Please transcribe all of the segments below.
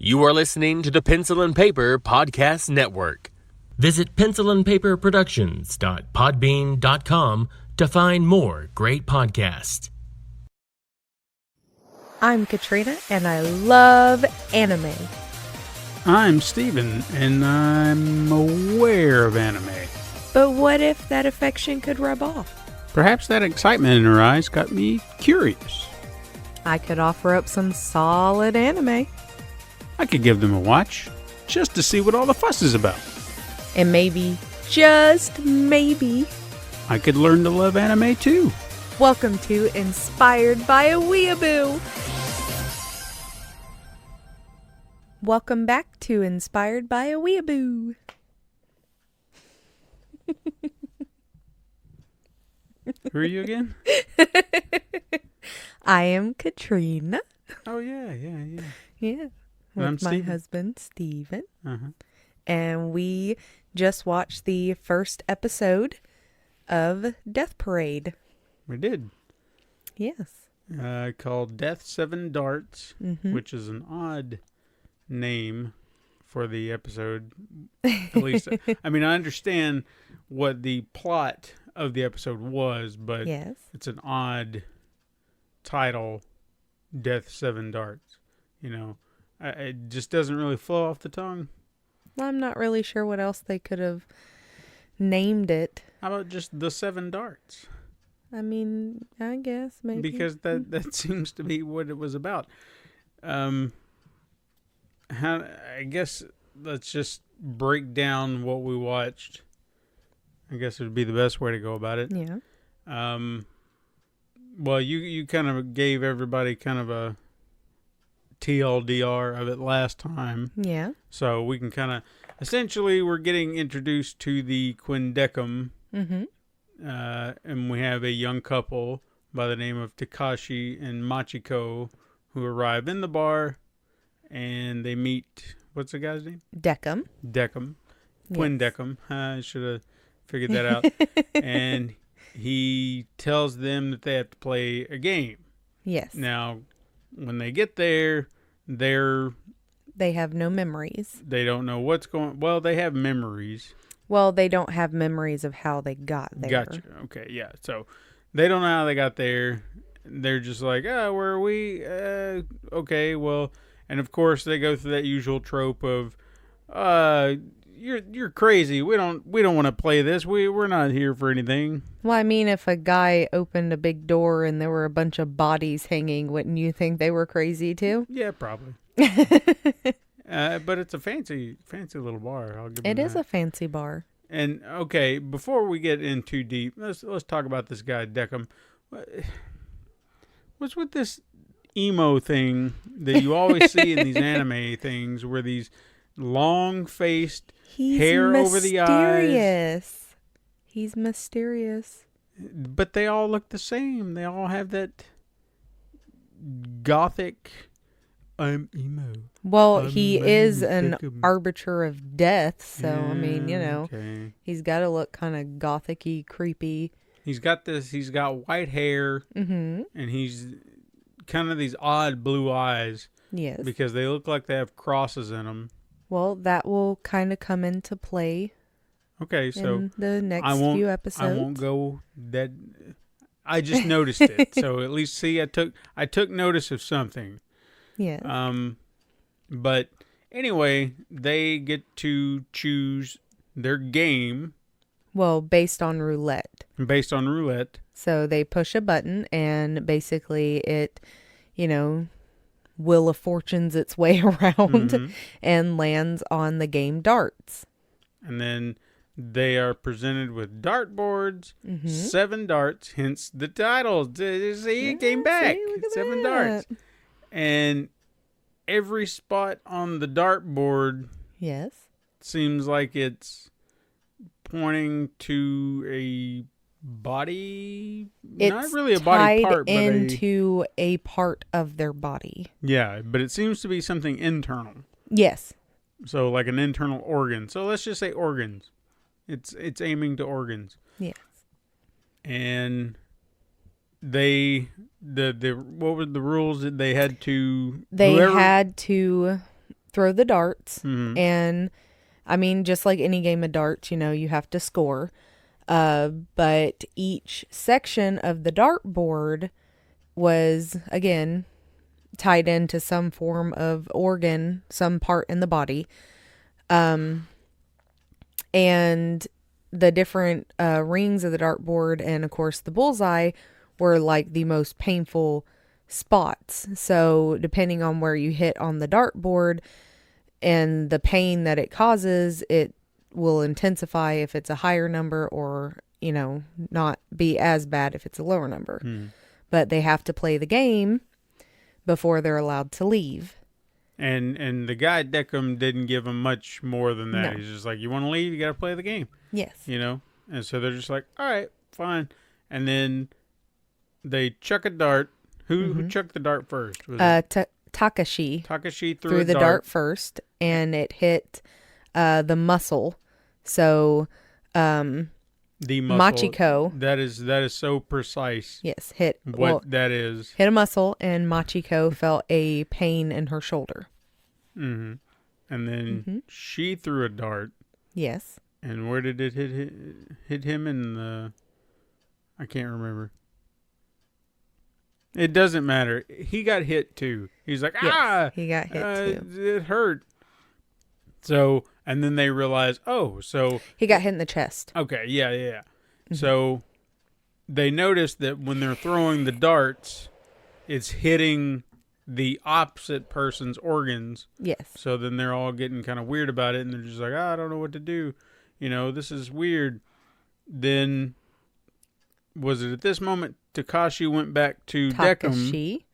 You are listening to the Pencil and Paper Podcast Network. Visit pencilandpaperproductions.podbean.com to find more great podcasts. I'm Katrina, and I love anime. I'm Stephen, and I'm aware of anime. But what if that affection could rub off? Perhaps that excitement in her eyes got me curious. I could offer up some solid anime. I could give them a watch, just to see what all the fuss is about. And maybe, just maybe, I could learn to love anime too. Welcome to Inspired by a Weeaboo. Welcome back to Inspired by a Weeaboo. Who are you again? I am Katrina. Oh, yeah. Yeah. With I'm my Stephen. husband, Stephen. Uh-huh. And we just watched the first episode of Death Parade. We did. Yes. Called Death 7 Darts, which is an odd name for the episode. At least, I mean, I understand what the plot of the episode was, but Yes. it's an odd title, Death 7 Darts. You know, it just doesn't really flow off the tongue. Well, I'm not really sure what else they could have named it. How about just the 7 Darts? I mean, I guess maybe. Because that seems to be what it was about. I guess let's just break down what we watched. I guess it would be the best way to go about it. Yeah. Well, you kind of gave everybody kind of a TLDR of it last time. Yeah. So we can kind of, essentially we're getting introduced to the Quindecim. Mm-hmm. And we have a young couple by the name of Takashi and Machiko who arrive in the bar and they meet, what's the guy's name? Decim. Decim. Yes. Quindecim. I should have figured that out. And he tells them that they have to play a game. Yes. Now, when they get there, They have no memories. they don't know what's going. Well, they have memories. Well, they don't have memories of how they got there. Gotcha. Okay, yeah. So they don't know how they got there. They're just like, oh, where are we? Okay, well, and of course they go through that usual trope of, you're crazy. We don't want to play this. We're not here for anything. Well, I mean, if a guy opened a big door and there were a bunch of bodies hanging, wouldn't you think they were crazy too? Yeah, probably. But it's a fancy little bar. I'll give them It is that. a fancy bar. And okay, before we get in too deep, let's talk about this guy Decim. What's with this emo thing that you always see in these anime things, where these long-faced hair over the eyes? He's mysterious. But they all look the same. They all have that gothic. I'm emo. Well, I'm he is an Decim. arbiter of death, so I mean, Okay. he's got to look kind of gothic-y, creepy. He's got white hair, Mm-hmm. and he's kind of these odd blue eyes Yes. because they look like they have crosses in them. Well, that will kind of come into play Okay, so in the next few episodes. I won't go that. I just noticed it, so at least see, I took notice of something. Yes. But anyway, they get to choose their game Well, based on roulette. based on roulette. So they push a button and basically it, Wheel of Fortune's its way around and lands on the game darts. And then they are presented with dartboards, 7 darts, hence the title. See, it came back. See, look at 7 that. darts. And every spot on the dartboard Yes. seems like it's pointing to a body. It's not really a body part, but into a part of their body. yeah, but it seems to be something internal. Yes. So like an internal organ. So let's just say organs. It's aiming to organs. Yes. And what were the rules that they had to? They had to throw the darts. Mm-hmm. And, I mean, just like any game of darts, you have to score. But each section of the dartboard was, again, tied into some form of organ, some part in the body. And the different rings of the dartboard and, of course, the bullseye were like the most painful spots. So depending on where you hit on the dartboard and the pain that it causes, it will intensify if it's a higher number or, not be as bad if it's a lower number. But they have to play the game before they're allowed to leave. And the guy Decim didn't give him much more than that. No. He's just like, you want to leave? You got to play the game. Yes. And so they're just like, all right, fine. And then they chuck a dart. Who chucked the dart first? Was it Takashi. Takashi threw the dart first, and it hit the muscle. So the muscle. Machiko. That is so precise. Yes, That is. Hit a muscle, and Machiko felt a pain in her shoulder. Mm-hmm. And then she threw a dart. Yes. And where did it hit him in the... I can't remember. It doesn't matter. He got hit too. He's like, yes, he got hit too. It hurt. So, and then they realize, so... He got hit in the chest. Okay, yeah. Mm-hmm. So, they notice that when they're throwing the darts, it's hitting the opposite person's organs. Yes. So then they're all getting kind of weird about it, and they're just like, I don't know what to do. This is weird. Then, was it at this moment Takashi went back to Decim? Takashi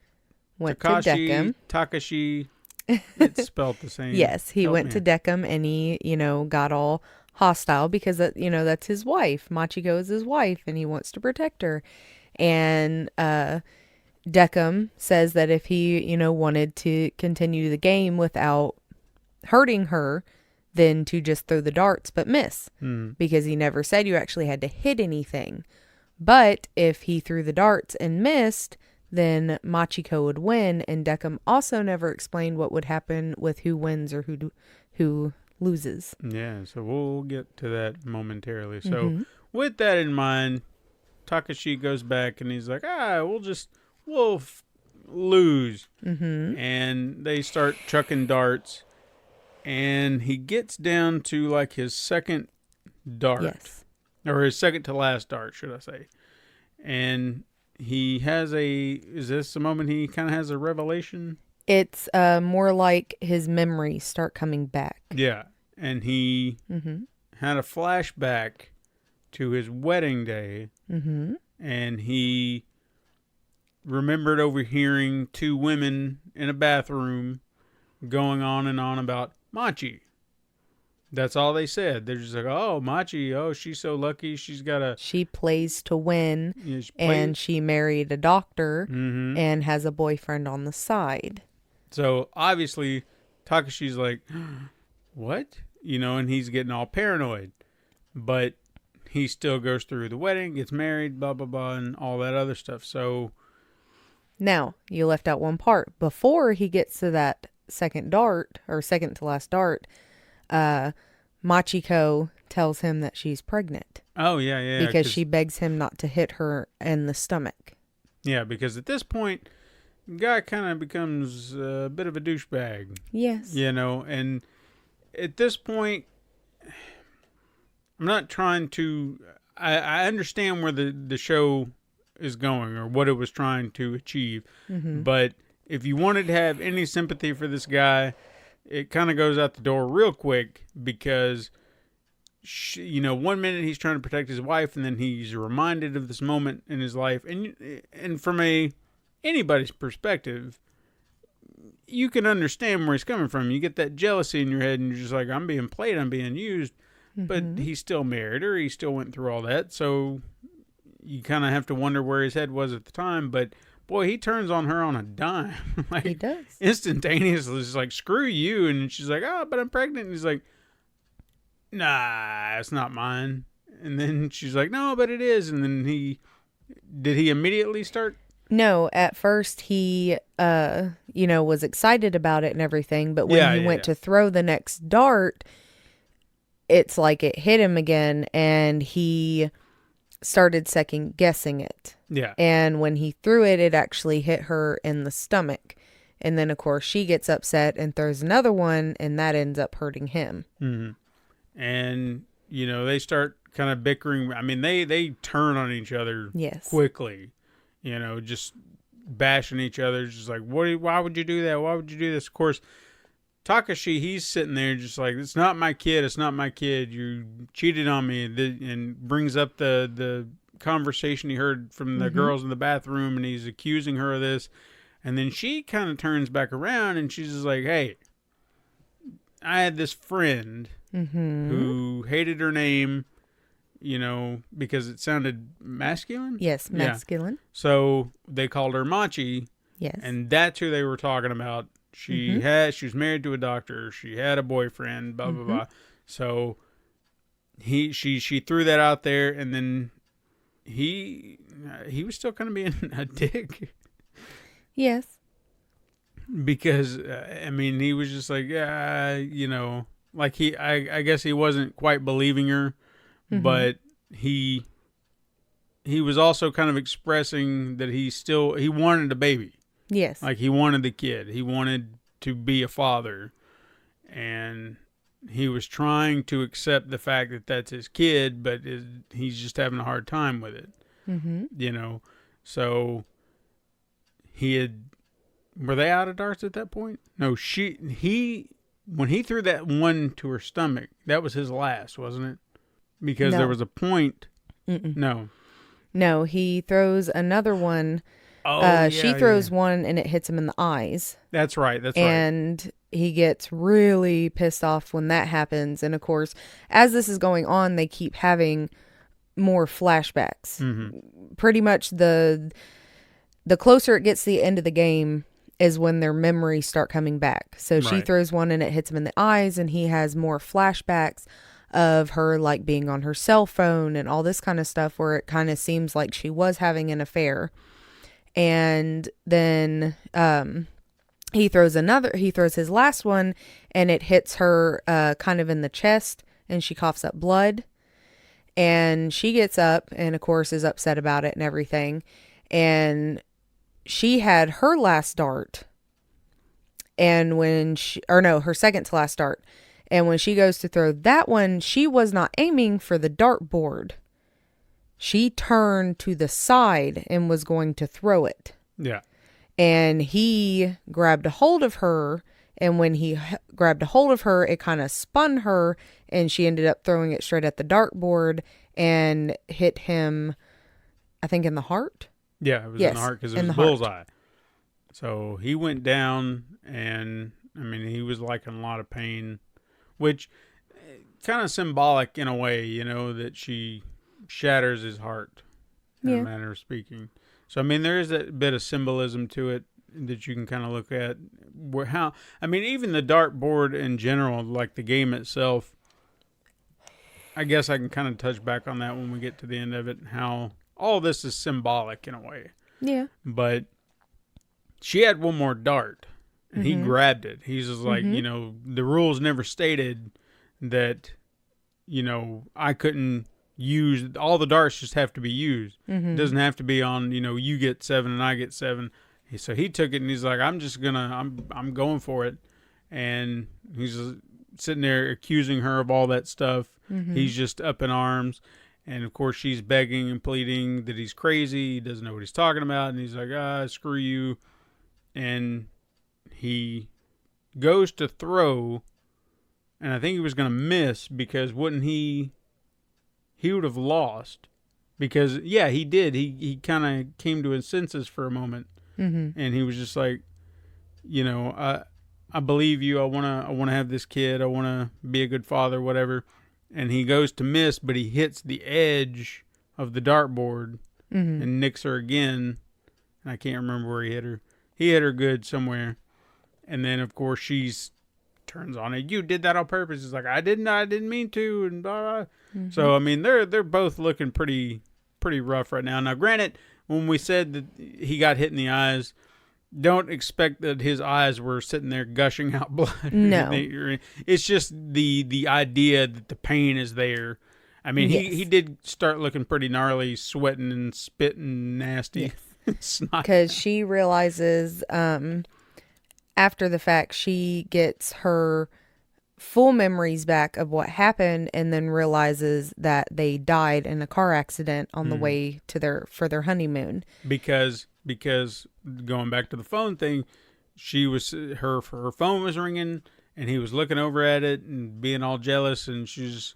went to Decim. Takashi, it's spelled the same. Yes, he went to Decim, and he, got all hostile because, that's his wife. Machiko is his wife, and he wants to protect her. And Decim says that if he, wanted to continue the game without hurting her, then to just throw the darts but miss. Because he never said you actually had to hit anything. But if he threw the darts and missed, then Machiko would win. And Decim also never explained what would happen with who wins or who loses. Yeah, so we'll get to that momentarily. So with that in mind, Takashi goes back and he's like, we'll lose. And they start chucking darts. And he gets down to like his second dart. Yes. Or his second to last dart, should I say. And he has is this the moment he kind of has a revelation? It's more like his memories start coming back. Yeah. And he had a flashback to his wedding day. And he remembered overhearing two women in a bathroom going on and on about Machi. That's all they said. They're just like, oh, Machi, she's so lucky. She plays to win, and she married a doctor and has a boyfriend on the side. So, obviously, Takashi's like, what? And he's getting all paranoid. But he still goes through the wedding, gets married, blah, blah, blah, and all that other stuff. So... Now, you left out one part. Before he gets to that second dart, or second to last dart, Machiko tells him that she's pregnant. Oh, yeah. Because she begs him not to hit her in the stomach. Yeah, because at this point, the guy kind of becomes a bit of a douchebag. Yes. And at this point, I'm not trying to... I understand where the show is going or what it was trying to achieve. But if you wanted to have any sympathy for this guy... It kind of goes out the door real quick because, 1 minute he's trying to protect his wife, and then he's reminded of this moment in his life. And from anybody's perspective, you can understand where he's coming from. You get that jealousy in your head, and you're just like, I'm being played, I'm being used. But he still married her. He still went through all that. So you kind of have to wonder where his head was at the time. But... boy, he turns on her on a dime. He does. Instantaneously. It's like, screw you. And she's like, but I'm pregnant. And he's like, nah, it's not mine. And then she's like, no, but it is. And then did he immediately start No, at first he, was excited about it and everything, but when he went to throw the next dart, it's like it hit him again, and he started second guessing it. Yeah. And when he threw it, it actually hit her in the stomach. And then, of course, she gets upset and throws another one, and that ends up hurting him. Mm-hmm. And, they start kind of bickering. I mean, they turn on each other quickly, just bashing each other. Just like, why would you do that? Why would you do this? Of course, Takashi, he's sitting there just like, it's not my kid. It's not my kid. You cheated on me. And brings up the conversation he heard from the girls in the bathroom, and he's accusing her of this. And then she kind of turns back around, and she's just like, hey, I had this friend who hated her name, because it sounded masculine? Yes, masculine. Yeah. So they called her Machi. Yes. And that's who they were talking about. She was married to a doctor. She had a boyfriend, blah, blah, blah. So she threw that out there, and then he was still kind of being a dick. Yes. Because, he was just like, like I guess he wasn't quite believing her, but he was also kind of expressing that he wanted a baby. Yes. Like he wanted the kid. He wanted to be a father. And he was trying to accept the fact that that's his kid, but he's just having a hard time with it. So were they out of darts at that point? No, when he threw that one to her stomach, that was his last, wasn't it? Because there was a point. No, he throws another one. She throws one, and it hits him in the eyes. That's right. And he gets really pissed off when that happens. And of course, as this is going on, they keep having more flashbacks. Pretty much the closer it gets to the end of the game is when their memories start coming back. So she throws one, and it hits him in the eyes, and he has more flashbacks of her like being on her cell phone and all this kind of stuff, where it kind of seems like she was having an affair. And then he throws his last one, and it hits her kind of in the chest, and she coughs up blood. And she gets up and, of course, is upset about it and everything. And she had her last dart. And her second to last dart. And when she goes to throw that one, she was not aiming for the dartboard. She turned to the side and was going to throw it. Yeah. And he grabbed a hold of her. And when he grabbed a hold of her, it kind of spun her. And she ended up throwing it straight at the dartboard and hit him, I think, in the heart. Yeah, it was in the heart because it was a bullseye. So he went down, and, he was like in a lot of pain, which kind of symbolic in a way, that she shatters his heart, in a manner of speaking. So, there is a bit of symbolism to it that you can kind of look at. Even the dartboard in general, like the game itself, I guess I can kind of touch back on that when we get to the end of it, how all this is symbolic in a way. Yeah. But she had one more dart, and he grabbed it. He's just like, the rules never stated that, I couldn't use, all the darts just have to be used. It doesn't have to be on, you get 7 and I get 7. So he took it, and he's like, I'm going for it. And he's just sitting there accusing her of all that stuff. He's just up in arms. And, of course, she's begging and pleading that he's crazy. He doesn't know what he's talking about. And he's like, screw you. And he goes to throw. And I think he was going to miss because he would have lost. Because, he did. He kind of came to his senses for a moment. And he was just like, I believe you. I want to have this kid. I want to be a good father, whatever. And he goes to miss, but he hits the edge of the dartboard and nicks her again. And I can't remember where he hit her. He hit her good somewhere. And then, of course, she's turns on it. You did that on purpose. It's like, I didn't mean to. And blah, blah. So, they're both looking pretty rough right now. Now, granted, when we said that he got hit in the eyes, don't expect that his eyes were sitting there gushing out blood. No. It's just the idea that the pain is there. I mean, Yes. he did start looking pretty gnarly, sweating and spitting nasty. Snot. Because she realizes after the fact, she gets her full memories back of what happened, and then realizes that they died in a car accident on the way to their honeymoon. Because going back to the phone thing, her phone was ringing, and he was looking over at it and being all jealous, and she's,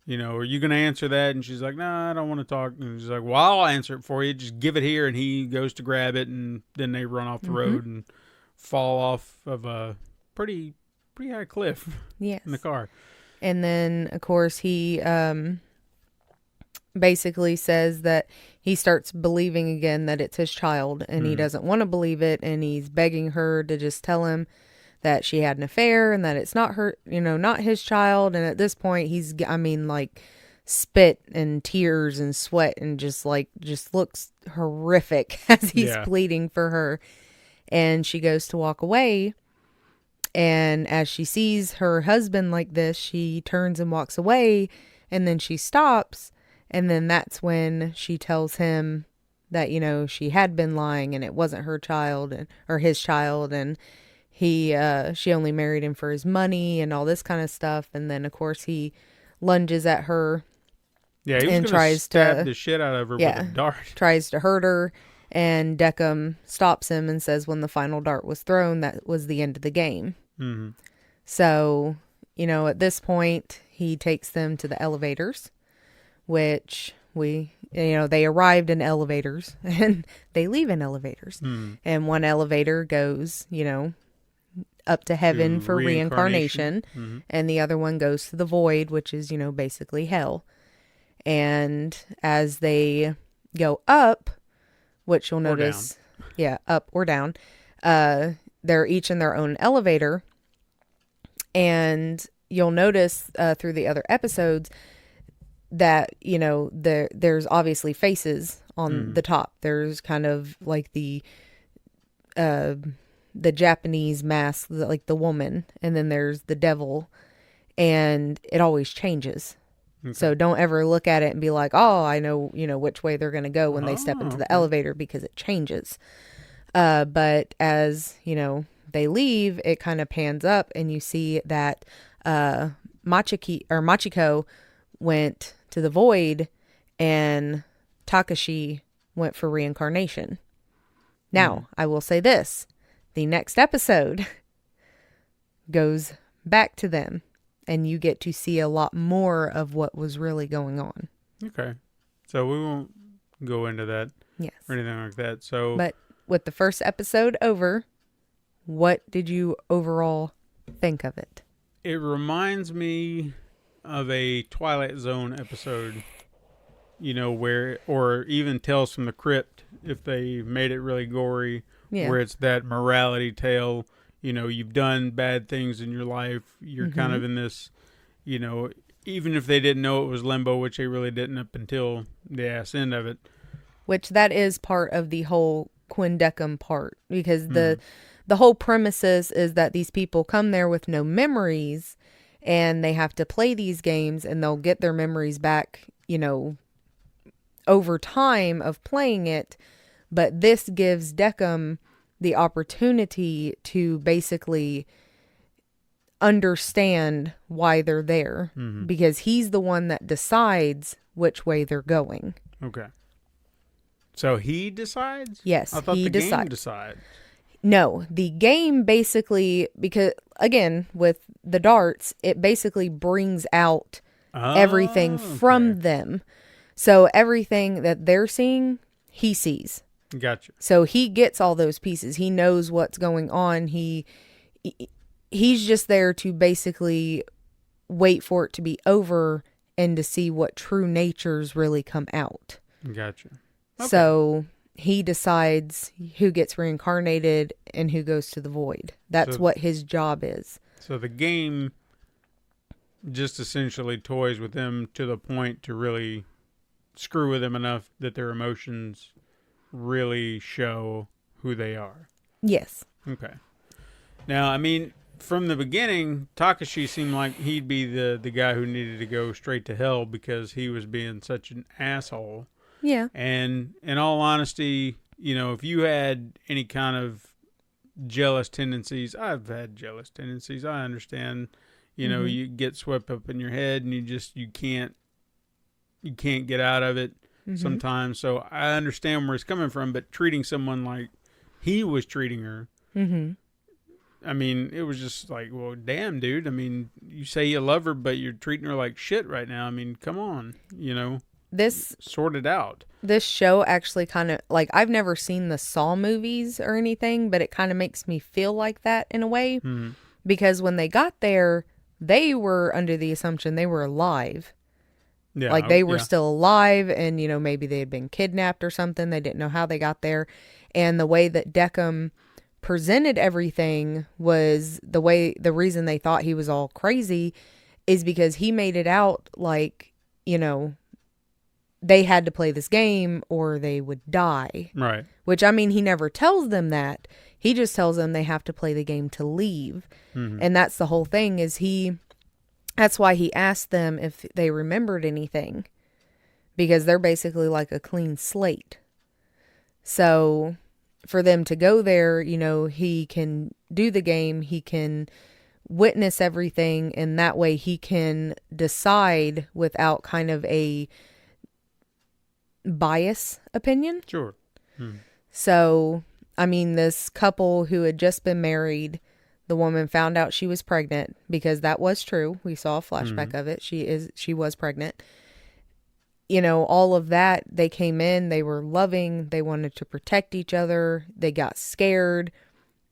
are you going to answer that? And she's like, no, I don't want to talk. And she's like, well, I'll answer it for you. Just give it here. And he goes to grab it, and then they run off the road and fall off of a pretty high cliff. Yes. In the car. And then, of course, he basically says that he starts believing again that it's his child, and he doesn't want to believe it, and he's begging her to just tell him that she had an affair and that it's not her, not his child. And at this point, he's, spit and tears and sweat and just looks horrific as he's pleading for her. And she goes to walk away. And as she sees her husband like this, she turns and walks away, and then she stops. And then that's when she tells him that, she had been lying and it wasn't her child or his child. And she only married him for his money and all this kind of stuff. And then, of course, he lunges at her. Yeah, he was going to stab the shit out of her with a dart. Tries to hurt her. And Decim stops him and says when the final dart was thrown, that was the end of the game. Mm-hmm. So, at this point, he takes them to the elevators, which they arrived in elevators and they leave in elevators. And one elevator goes, up to heaven for reincarnation. And the other one goes to the void, which is, basically hell. And as they go up, which you'll notice, up or down, they're each in their own elevator. And you'll notice through the other episodes that, there's obviously faces on the top. There's kind of like the Japanese mask, like the woman, and then there's the devil, and it always changes. Okay. So don't ever look at it and be like, oh, I know, which way they're going to go when they step into the elevator, because it changes. But as, they leave, it kind of pans up and you see that Machiko went to the void and Takashi went for reincarnation. Now, I will say this. The next episode goes back to them, and you get to see a lot more of what was really going on. Okay. So we won't go into that. Yes. Or anything like that. So, but with the first episode over, what did you overall think of it? It reminds me of a Twilight Zone episode, where, or even Tales from the Crypt, if they made it really gory, where it's that morality tale. You've done bad things in your life. You're kind of in this, even if they didn't know it was limbo, which they really didn't up until the ass end of it. Which that is part of the whole Quindecim part, because the whole premises is that these people come there with no memories, and they have to play these games, and they'll get their memories back, over time of playing it. But this gives Decim the opportunity to basically understand why they're there, because he's the one that decides which way they're going. Okay. So he decides? Yes, I thought he the game decides. No, the game basically, because again, with the darts, it basically brings out everything from them. So everything that they're seeing, he sees. Gotcha. So he gets all those pieces. He knows what's going on. He's just there to basically wait for it to be over and to see what true natures really come out. Gotcha. Okay. So he decides who gets reincarnated and who goes to the void. That's what his job is. So the game just essentially toys with them to the point to really screw with them enough that their emotions really show who they are. Yes. Okay. Now, I mean, from the beginning, Takashi seemed like he'd be the guy who needed to go straight to hell because he was being such an asshole. Yeah. And in all honesty, you know, if you had any kind of jealous tendencies, I've had jealous tendencies. I understand, you know, you get swept up in your head and you can't get out of it sometimes. So I understand where it's coming from, but treating someone like he was treating her, I mean, it was just like, well, damn, dude. I mean, you say you love her, but you're treating her like shit right now. I mean, come on, you know, sort it out. This show actually kind of, like, I've never seen the Saw movies or anything, but it kind of makes me feel like that in a way. Because when they got there, they were under the assumption they were alive. Yeah, like, they were still alive, and, you know, maybe they had been kidnapped or something. They didn't know how they got there. And the way that Decim presented everything was the reason they thought he was all crazy is because he made it out like, you know, they had to play this game or they would die. Right. Which, I mean, he never tells them that. He just tells them they have to play the game to leave. And that's the whole thing is that's why he asked them if they remembered anything. Because they're basically like a clean slate. So for them to go there, you know, he can do the game, he can witness everything, and that way he can decide without kind of a bias opinion. Sure. So, I mean, this couple who had just been married, the woman found out she was pregnant because that was true. We saw a flashback of it. She was pregnant. You know, all of that, they came in, they were loving, they wanted to protect each other, they got scared.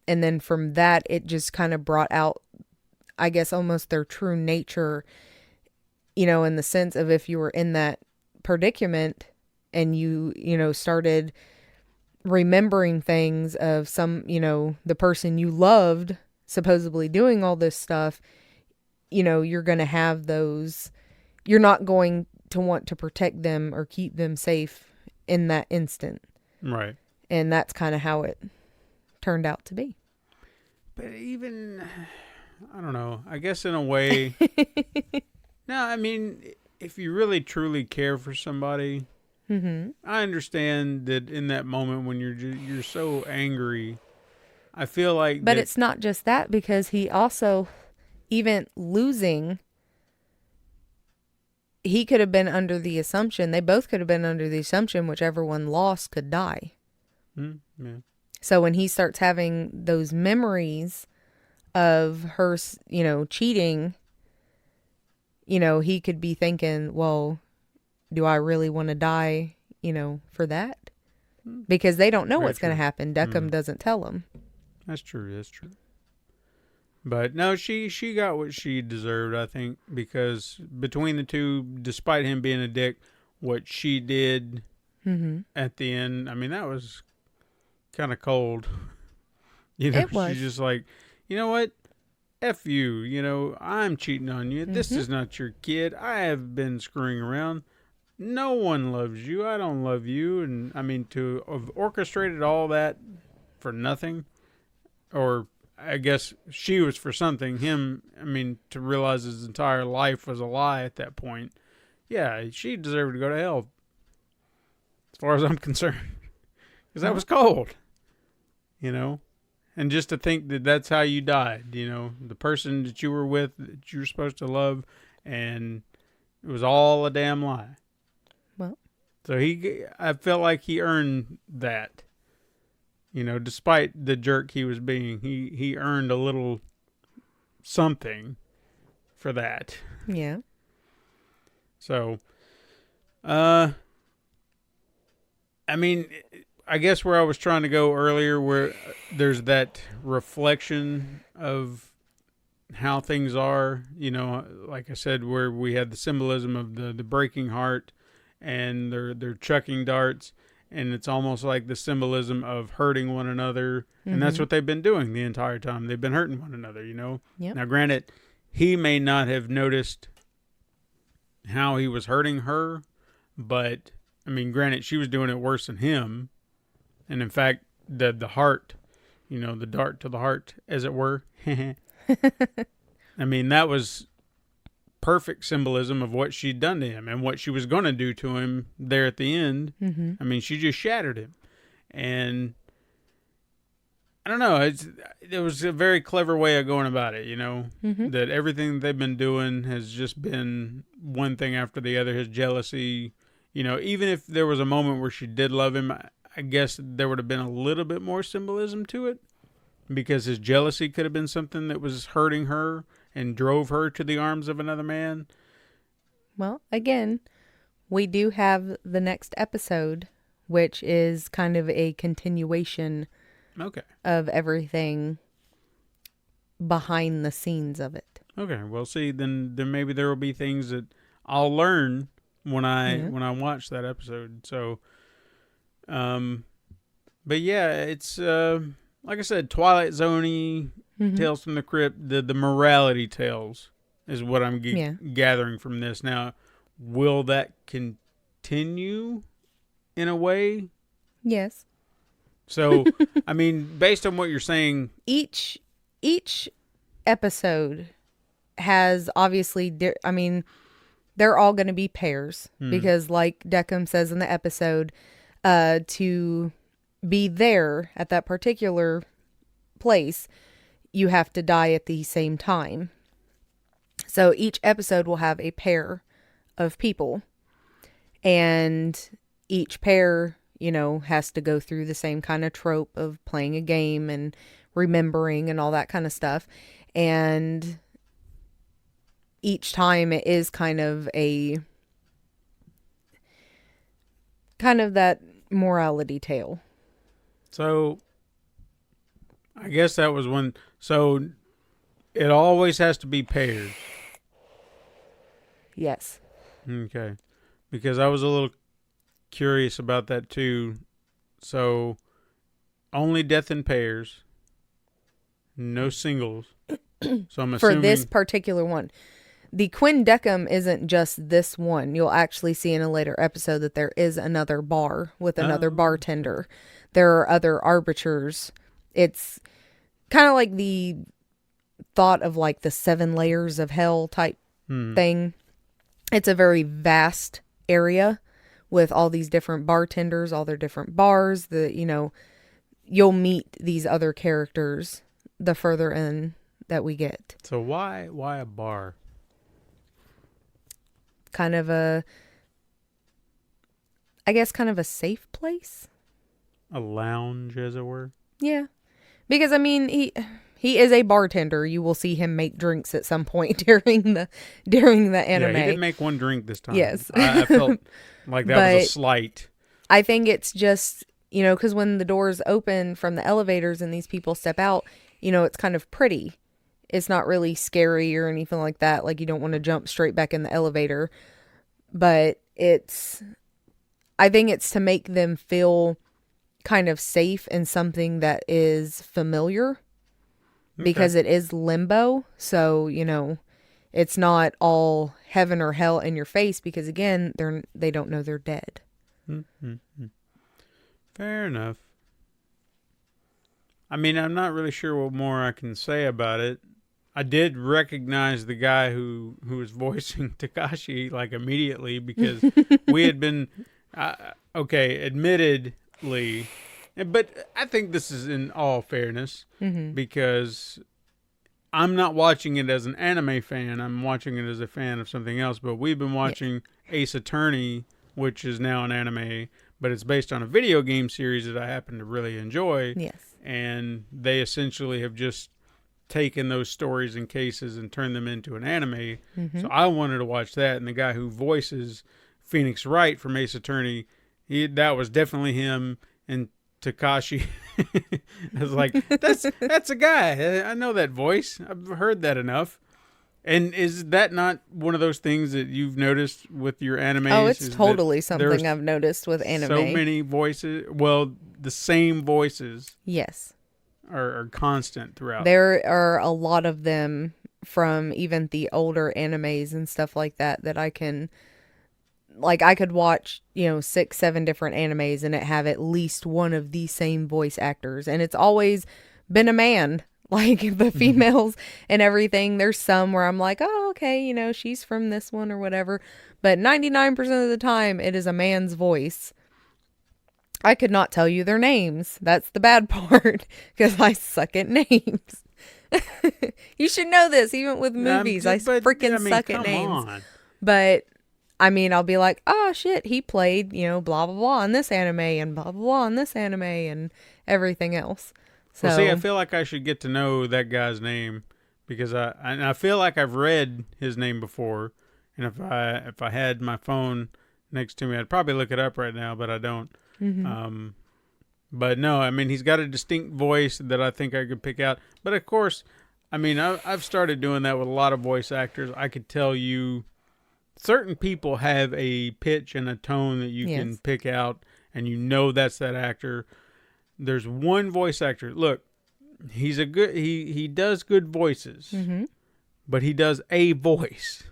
And then from that, it just kind of brought out, I guess, almost their true nature, you know, in the sense of if you were in that predicament and you know, started remembering things of some, you know, the person you loved supposedly doing all this stuff, you know, you're going to have those, you're not going to want to protect them or keep them safe in that instant. Right. And that's kind of how it turned out to be. But even, I don't know, I guess in a way, no, I mean, if you really truly care for somebody, I understand that in that moment when you're so angry, I feel like. But it's not just that, because he also, even losing, he could have been under the assumption, they both could have been under the assumption whichever one lost could die. Yeah. So when he starts having those memories of her, you know, cheating, you know, he could be thinking, well, do I really want to die, you know, for that? Because they don't know what's going to happen. Decim doesn't tell them. That's true. But no, she got what she deserved, I think, because between the two, despite him being a dick, what she did at the end, I mean, that was kind of cold. You know, it was. She's just like, you know what? F you. You know, I'm cheating on you. This is not your kid. I have been screwing around. No one loves you. I don't love you. And I mean, to have orchestrated all that for nothing, or I guess she was for something. Him, I mean, to realize his entire life was a lie at that point. Yeah, she deserved to go to hell, as far as I'm concerned. Because that was cold, you know? And just to think that that's how you died, you know? The person that you were with, that you were supposed to love, and it was all a damn lie. Well. So I felt like he earned that. You know, despite the jerk he was being, he earned a little something for that. Yeah. So, I mean, I guess where I was trying to go earlier, where there's that reflection of how things are, you know, like I said, where we had the symbolism of the breaking heart and they're chucking darts. And it's almost like the symbolism of hurting one another. And that's what they've been doing the entire time. They've been hurting one another, you know? Yep. Now, granted, he may not have noticed how he was hurting her. But, I mean, granted, she was doing it worse than him. And in fact, the heart, the dart to the heart, as it were. I mean, that was perfect symbolism of what she'd done to him and what she was going to do to him there at the end. Mm-hmm. I mean, she just shattered him. And I don't know. It was a very clever way of going about it, Mm-hmm. that everything they've been doing has just been one thing after the other. His jealousy, even if there was a moment where she did love him, I guess there would have been a little bit more symbolism to it, because his jealousy could have been something that was hurting her and drove her to the arms of another man. Well, again, we do have the next episode, which is kind of a continuation of everything behind the scenes of it. Okay, well, see, then maybe there will be things that I'll learn when I watch that episode. So, but yeah, it's like I said, Twilight Zone-y, Tales from the Crypt, the morality tales is what I'm gathering from this. Now, will that continue in a way? Yes. So, I mean, based on what you're saying, each episode has obviously, they're all going to be pairs because, like Decim says in the episode, to be there at that particular place, you have to die at the same time. So each episode will have a pair of people, and each pair, has to go through the same kind of trope of playing a game and remembering and all that kind of stuff. And each time it is kind of that morality tale. So I guess that was one. So it always has to be pairs. Yes. Okay. Because I was a little curious about that too. So only death in pairs, no singles. So I'm assuming for this particular one. The Quindecim isn't just this one. You'll actually see in a later episode that there is another bar with another bartender. There are other arbiters. It's kind of like the thought of like the 7 layers of hell type thing. It's a very vast area with all these different bartenders, all their different bars. You'll meet these other characters the further in that we get. So why a bar? Kind of a safe place. A lounge, as it were. Yeah, because he is a bartender. You will see him make drinks at some point during the anime. Yeah, he did make one drink this time. Yes, I felt like that was a slight. I think it's just because when the doors open from the elevators and these people step out, it's kind of pretty. It's not really scary or anything like that. Like, you don't want to jump straight back in the elevator. But I think it's to make them feel kind of safe in something that is familiar. Because it is limbo. So, it's not all heaven or hell in your face. Because, again, they don't know they're dead. Mm-hmm. Fair enough. I mean, I'm not really sure what more I can say about it. I did recognize the guy who was voicing Takashi like immediately, because we had been admittedly, but I think this is in all fairness, because I'm not watching it as an anime fan. I'm watching it as a fan of something else. But we've been watching Ace Attorney, which is now an anime, but it's based on a video game series that I happen to really enjoy. Yes. And they essentially have just taken those stories and cases and turned them into an anime. So I wanted to watch that. And the guy who voices Phoenix Wright from Ace Attorney, that was definitely him. And Takashi, I was like, that's a guy. I know that voice. I've heard that enough. And is that not one of those things that you've noticed with your animes? Oh, it's totally something I've noticed with anime. So many voices. Well, the same voices. Yes. Are constant throughout. There are a lot of them from even the older animes and stuff like that I can like I could watch, 6, 7 different animes and it have at least one of the same voice actors. And it's always been a man, like the females and everything. There's some where I'm like, oh, okay, she's from this one or whatever. But 99% of the time it is a man's voice. I could not tell you their names. That's the bad part because I suck at names. You should know this, even with movies. I freaking suck at names. On. But I mean, I'll be like, oh shit, he played, blah blah blah in this anime and blah blah blah in this anime and everything else. So well, see, I feel like I should get to know that guy's name because I feel like I've read his name before, and if I had my phone next to me, I'd probably look it up right now, but I don't. Mm-hmm. But no, I mean, he's got a distinct voice that I think I could pick out. But of course, I mean, I've started doing that with a lot of voice actors. I could tell you certain people have a pitch and a tone that you can pick out, and that's that actor. There's one voice actor. Look, he's he does good voices, but he does a voice.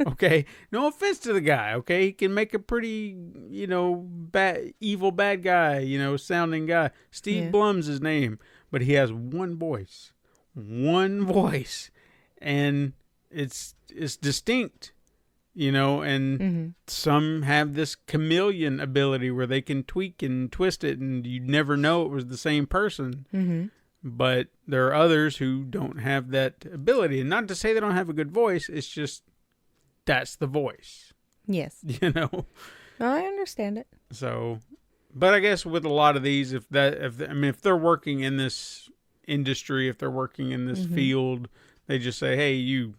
Okay, no offense to the guy. Okay, he can make a pretty, evil bad guy, sounding guy. Steve Blum's his name, but he has one voice, and it's distinct, and some have this chameleon ability where they can tweak and twist it, and you never know it was the same person. But there are others who don't have that ability. And not to say they don't have a good voice, it's just that's the voice. Yes. No, I understand it. So, but I guess with a lot of these, if they're working in this industry, if they're working in this field, they just say, hey, you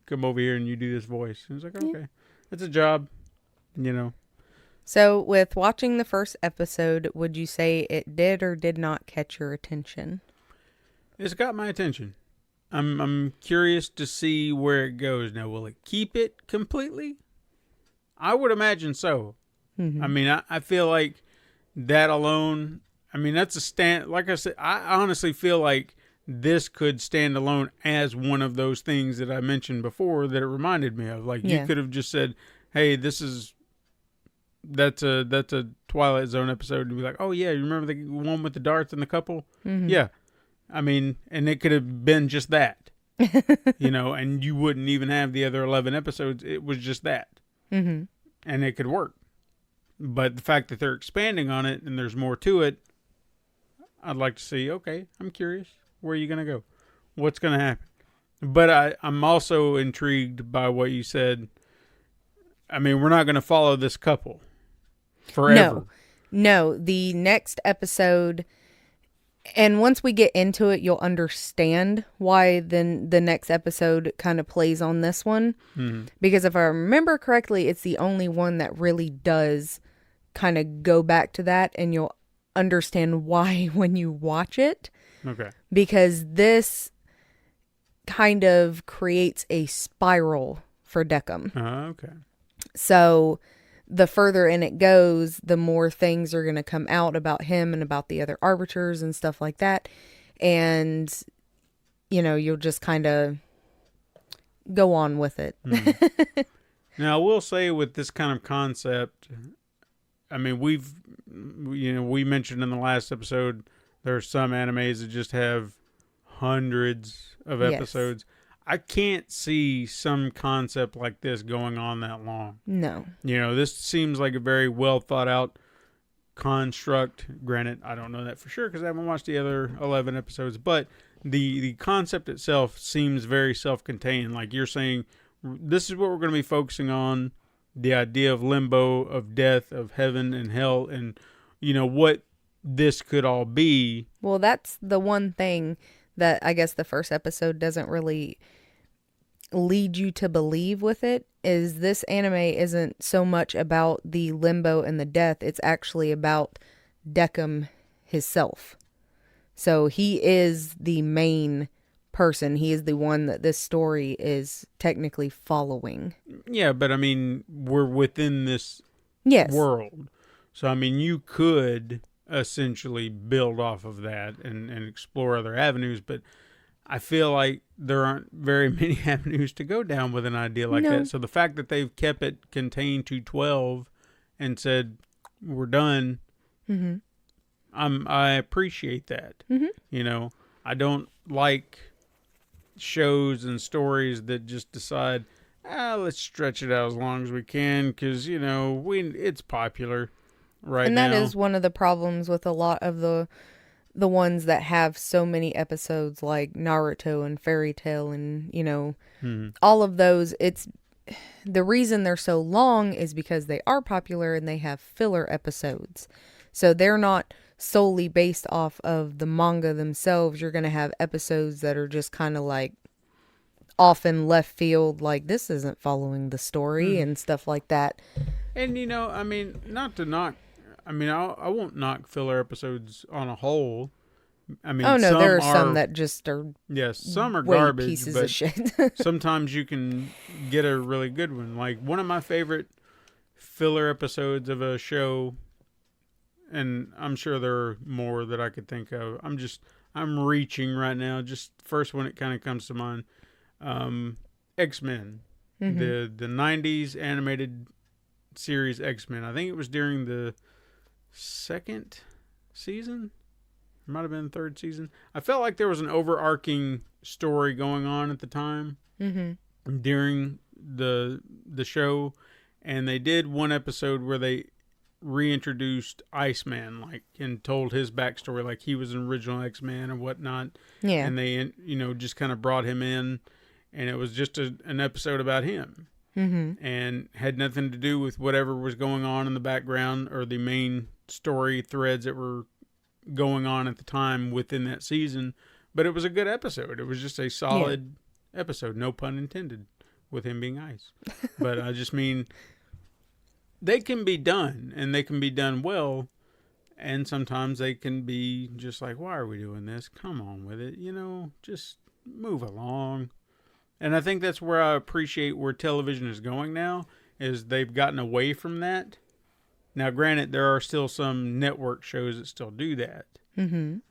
come over here and you do this voice. And it's like, okay, it's a job, So, with watching the first episode, would you say it did or did not catch your attention? It's got my attention. I'm curious to see where it goes. Now, will it keep it completely? I would imagine so. I mean, I feel like that alone, that's a stand. Like I said, I honestly feel like this could stand alone as one of those things that I mentioned before that it reminded me of. Like, you could have just said, hey, that's a Twilight Zone episode, and be like, oh yeah, you remember the one with the darts and the couple? Yeah, and it could have been just that, and you wouldn't even have the other 11 episodes. It was just that, and it could work. But the fact that they're expanding on it and there's more to it, I'd like to see. Okay, I'm curious, where are you gonna go? What's gonna happen? But I'm also intrigued by what you said. We're not gonna follow this couple forever. No, the next episode, and once we get into it, you'll understand why then the next episode kind of plays on this one. Because if I remember correctly, it's the only one that really does kind of go back to that, and you'll understand why when you watch it. Okay. Because this kind of creates a spiral for Decim. Okay. So the further in it goes, the more things are going to come out about him and about the other arbiters and stuff like that. And, you'll just kind of go on with it. Now, I will say with this kind of concept, we mentioned in the last episode, there are some animes that just have hundreds of episodes. I can't see some concept like this going on that long. No. This seems like a very well thought out construct. Granted, I don't know that for sure because I haven't watched the other 11 episodes, but the concept itself seems very self-contained. Like you're saying, this is what we're going to be focusing on, the idea of limbo, of death, of heaven and hell, and what this could all be. Well, that's the one thing that I guess the first episode doesn't really lead you to believe with it, is this anime isn't so much about the limbo and the death. It's actually about Decim himself. So he is the main person. He is the one that this story is technically following. Yeah, but we're within this world. So, you could essentially build off of that and explore other avenues, but I feel like there aren't very many avenues to go down with an idea like that. So the fact that they've kept it contained to 12 and said, we're done, I appreciate that. You know, I don't like shows and stories that just decide, let's stretch it out as long as we can because, you know, it's popular right now. And that is one of the problems with a lot of the ones that have so many episodes like Naruto and Fairy Tail and, you know, all of those. It's the reason they're so long is because they are popular and they have filler episodes. So they're not solely based off of the manga themselves. You're going to have episodes that are just kind of like off in left field, like this isn't following the story and stuff like that. And, you know, I mean, not to knock, I mean, I won't knock filler episodes on a whole. I mean, oh no, there are some that just are some are garbage, pieces but of shit. sometimes you can get a really good one. Like one of my favorite filler episodes of a show, and I'm sure there are more that I could think of. I'm reaching right now. Just first one it kind of comes to mind, X-Men, the 90s animated series X-Men. I think it was during the second season. It might have been third season. I felt like there was an overarching story going on at the time during the show, and they did one episode where they reintroduced Iceman, like, and told his backstory, like he was an original X-Man and whatnot. Yeah, and they, you know, just kind of brought him in, and it was just an episode about him, and had nothing to do with whatever was going on in the background or the main story threads that were going on at the time within that season. But it was a good episode. It was just a solid episode, no pun intended, with him being ice. But I just mean, they can be done, and they can be done well, and sometimes they can be just like, why are we doing this? Come on with it, you know, just move along. And I think that's where I appreciate where television is going now, is they've gotten away from that. Now, granted, there are still some network shows that still do that.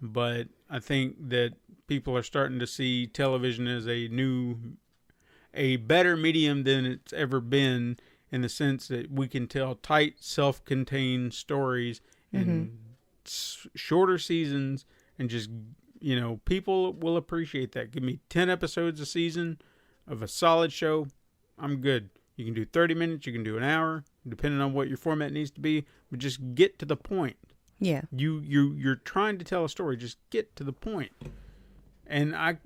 But I think that people are starting to see television as a better medium than it's ever been, in the sense that we can tell tight, self-contained stories in shorter seasons, and just, you know, people will appreciate that. Give me 10 episodes a season of a solid show, I'm good. You can do 30 minutes, you can do an hour, depending on what your format needs to be, but just get to the point. Yeah. You're trying to tell a story, just get to the point. And I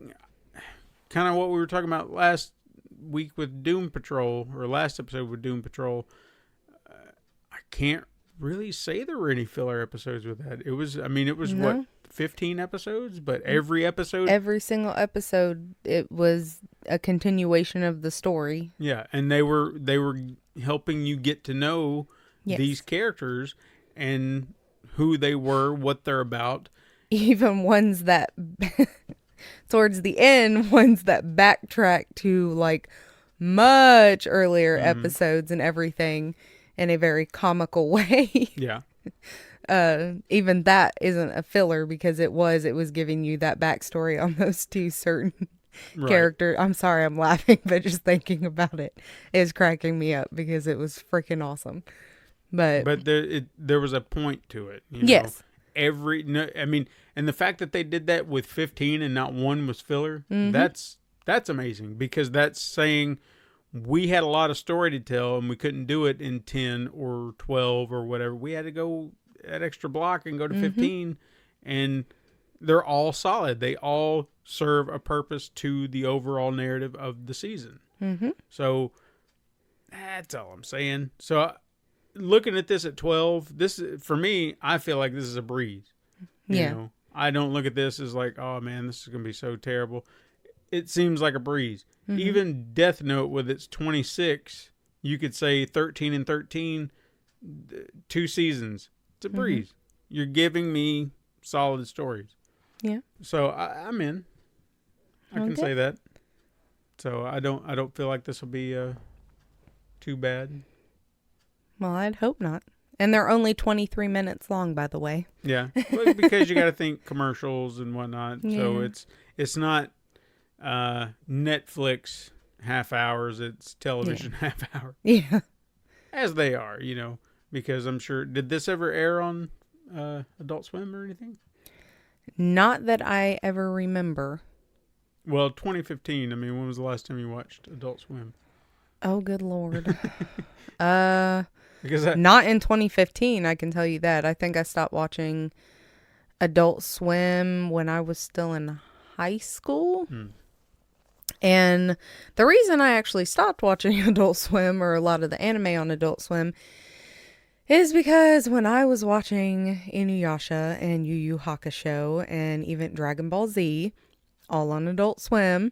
kind of what we were talking about last week with Doom Patrol, or last episode with Doom Patrol, I can't really say there were any filler episodes with that. It was what, 15 episodes, but every single episode, it was a continuation of the story. Yeah, and they were helping you get to know these characters and who they were, what they're about. Even ones that towards the end, ones that backtrack to like much earlier episodes and everything in a very comical way. Yeah. Even that isn't a filler, because it was giving you that backstory on those two certain characters. I'm sorry I'm laughing, but just thinking about it is cracking me up because it was freaking awesome. But there was a point to it. You know? Yes. And the fact that they did that with 15 and not one was filler, that's amazing, because that's saying we had a lot of story to tell and we couldn't do it in 10 or 12 or whatever. We had to go that extra block and go to 15, and they're all solid. They all serve a purpose to the overall narrative of the season. So that's all I'm saying. So looking at this at 12, this, for me, I feel like this is a breeze. You know? I don't look at this as like, oh man, this is going to be so terrible. It seems like a breeze. Even Death Note with its 26, you could say 13 and 13, 2 seasons. It's a breeze. You're giving me solid stories. Yeah. So I'm in. I can say that. So I don't feel like this will be too bad. Well, I'd hope not. And they're only 23 minutes long, by the way. Yeah. Well, because you got to think commercials and whatnot. Yeah. So it's not, Netflix half hours. It's television half hour. Yeah. As they are, because I'm sure. Did this ever air on Adult Swim or anything? Not that I ever remember. Well, 2015. I mean, when was the last time you watched Adult Swim? Oh, good Lord. Because not in 2015, I can tell you that. I think I stopped watching Adult Swim when I was still in high school. And the reason I actually stopped watching Adult Swim, or a lot of the anime on Adult Swim, is because when I was watching Inuyasha and Yu Yu Hakusho and even Dragon Ball Z, all on Adult Swim,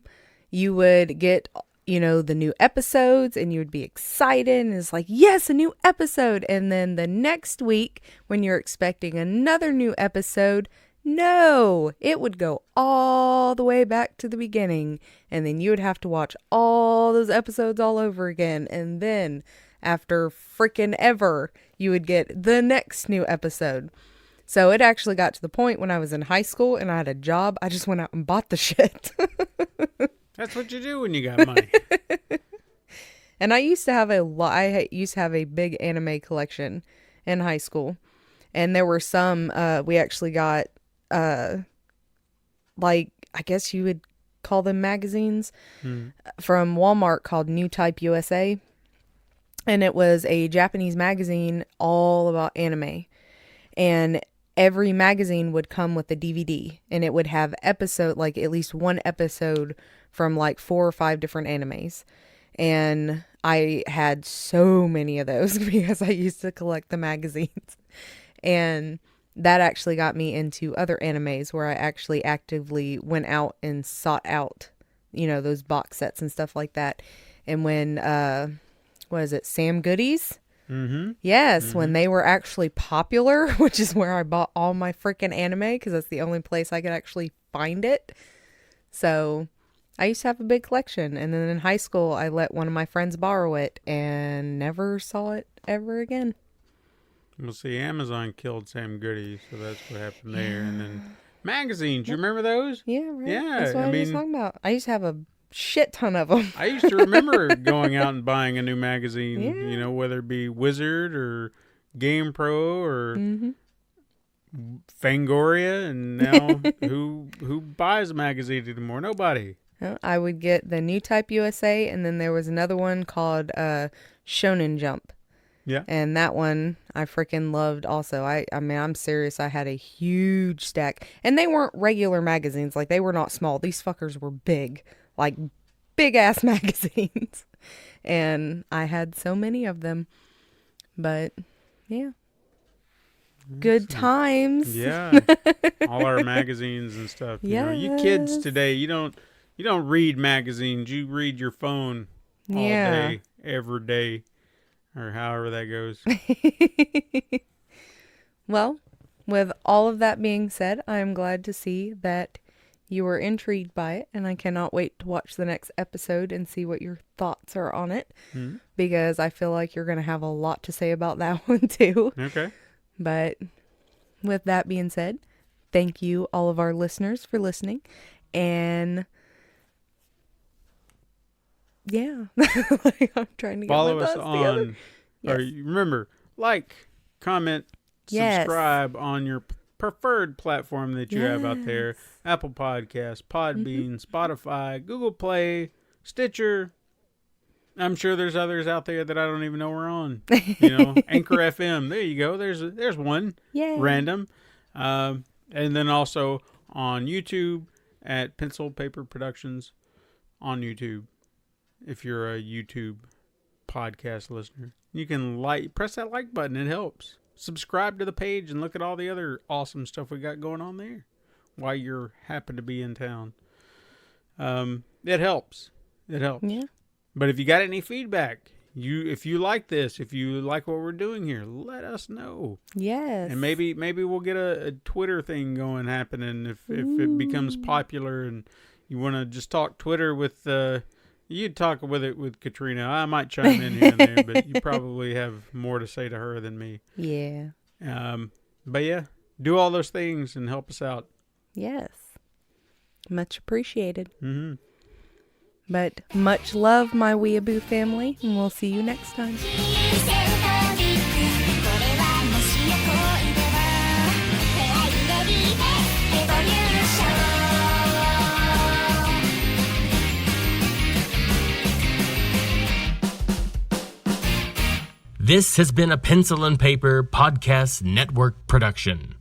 you would get, the new episodes and you would be excited and it's like, yes, a new episode. And then the next week when you're expecting another new episode, no, it would go all the way back to the beginning. And then you would have to watch all those episodes all over again. And then after freaking ever, you would get the next new episode. So it actually got to the point when I was in high school and I had a job, I just went out and bought the shit. That's what you do when you got money. And I used to have a big anime collection in high school. And there were some, we actually got, I guess you would call them magazines from Walmart called New Type USA. And it was a Japanese magazine all about anime. And every magazine would come with a DVD. And it would have at least one episode from 4 or 5 different animes. And I had so many of those because I used to collect the magazines. And that actually got me into other animes where I actually actively went out and sought out, those box sets and stuff like that. And when, Sam Goodies? Mm-hmm. Yes, when they were actually popular, which is where I bought all my freaking anime because that's the only place I could actually find it. So I used to have a big collection. And then in high school, I let one of my friends borrow it and never saw it ever again. Well, see, Amazon killed Sam Goody, so that's what happened there. And then magazines, you remember those? Yeah, right. Yeah, That's what I was talking about. I used to have a shit ton of them. I used to remember going out and buying a new magazine, whether it be Wizard or Game Pro or Fangoria, and now who buys a magazine anymore? Nobody. I would get the New Type USA, and then there was another one called Shonen Jump. Yeah. And that one I freaking loved also. I mean, I'm serious. I had a huge stack. And they weren't regular magazines. They were not small. These fuckers were big. Big ass magazines. And I had so many of them. But, yeah. Good times. Yeah. All our magazines and stuff. You kids today, you don't read magazines. You read your phone all day, every day. Or however that goes. Well, with all of that being said, I am glad to see that you were intrigued by it. And I cannot wait to watch the next episode and see what your thoughts are on it. Because I feel like you're going to have a lot to say about that one too. Okay. But with that being said, thank you all of our listeners for listening. And yeah, I'm trying to get follow my us thoughts together. Or remember, comment, subscribe on your preferred platform that you have out there. Apple Podcasts, Podbean, Spotify, Google Play, Stitcher. I'm sure there's others out there that I don't even know we're on. Anchor FM. There you go. There's one. Yay. Random. And then also on YouTube at Pencil Paper Productions on YouTube. If you're a YouTube podcast listener, you can press that like button. It helps. Subscribe to the page and look at all the other awesome stuff we got going on there while you happen to be in town. It helps. It helps. Yeah. But if you got any feedback, if you like this, if you like what we're doing here, let us know. Yes. And maybe we'll get a Twitter thing happening if it becomes popular and you want to just talk Twitter with you'd talk with Katrina. I might chime in here and there, but you probably have more to say to her than me. Yeah. But yeah, do all those things and help us out. Yes. Much appreciated. Mm-hmm. But much love, my Weeaboo family, and we'll see you next time. This has been a Pencil and Paper Podcast Network production.